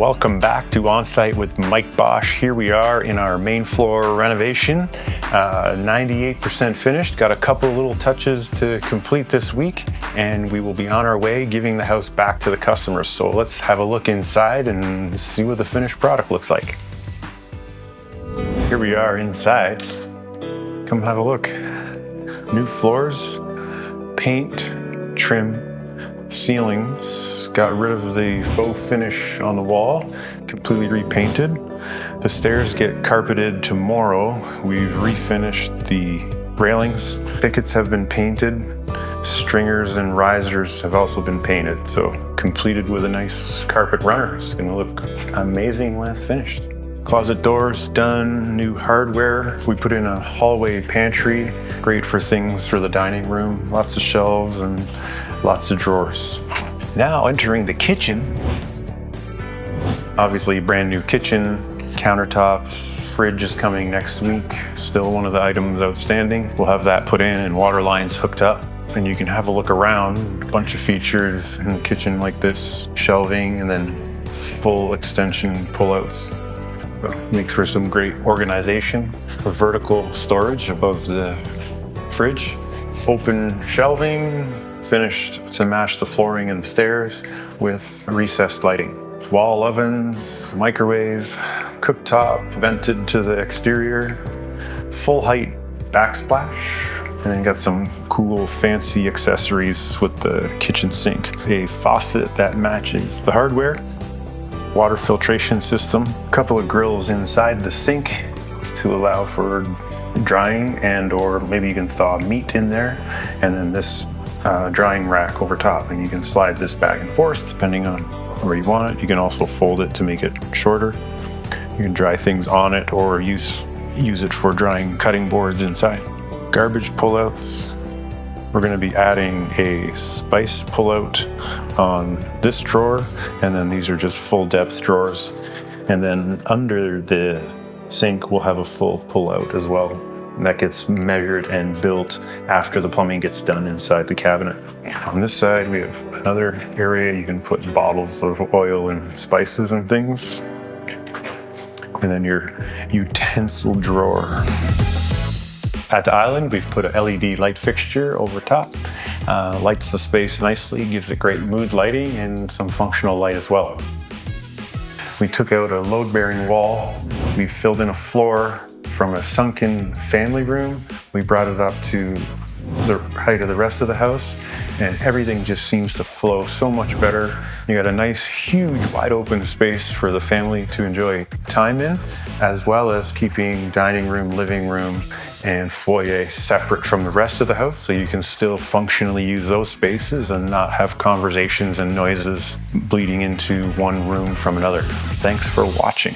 Welcome back to On-Site with Mike Bosch. Here we are in our main floor renovation, 98% finished. Got a couple little touches to complete this week, and we will be on our way giving the house back to the customers. So let's have a look inside and see what the finished product looks like. Here we are inside. Come have a look. New floors, paint, trim, ceilings, got rid of the faux finish on the wall, completely repainted. The stairs get carpeted tomorrow. We've refinished the railings. Pickets have been painted. Stringers and risers have also been painted. So completed with a nice carpet runner. It's gonna look amazing when it's finished. Closet doors done, new hardware. We put in a hallway pantry, great for things for the dining room, lots of shelves and lots of drawers. Now entering the kitchen. Obviously brand new kitchen, countertops, fridge is coming next week. Still one of the items outstanding. We'll have that put in and water lines hooked up. And you can have a look around. A bunch of features in the kitchen like this, shelving and then full extension pullouts. Makes for some great organization. A vertical storage above the fridge. Open shelving, finished to match the flooring and the stairs with recessed lighting. Wall ovens, microwave, cooktop vented to the exterior, full height backsplash, and then got some cool fancy accessories with the kitchen sink. A faucet that matches the hardware, water filtration system, a couple of grills inside the sink to allow for drying and or maybe you can thaw meat in there, and then this drying rack over top, and you can slide this back and forth depending on where you want it. You can also fold it to make it shorter. You can dry things on it or use it for drying cutting boards inside. Garbage pullouts. We're going to be adding a spice pullout on this drawer, and then these are just full depth drawers. And then under the sink, we'll have a full pullout as well. And that gets measured and built after the plumbing gets done inside the cabinet. On this side, we have another area you can put bottles of oil and spices and things. And then your utensil drawer. At the island, we've put a LED light fixture over top. Lights the space nicely, gives it great mood lighting and some functional light as well. We took out a load-bearing wall. We filled in a floor from a sunken family room. We brought it up to the height of the rest of the house, and everything just seems to flow so much better. You got a nice, huge, wide open space for the family to enjoy time in, as well as keeping dining room, living room, and foyer separate from the rest of the house, so you can still functionally use those spaces and not have conversations and noises bleeding into one room from another. Thanks for watching.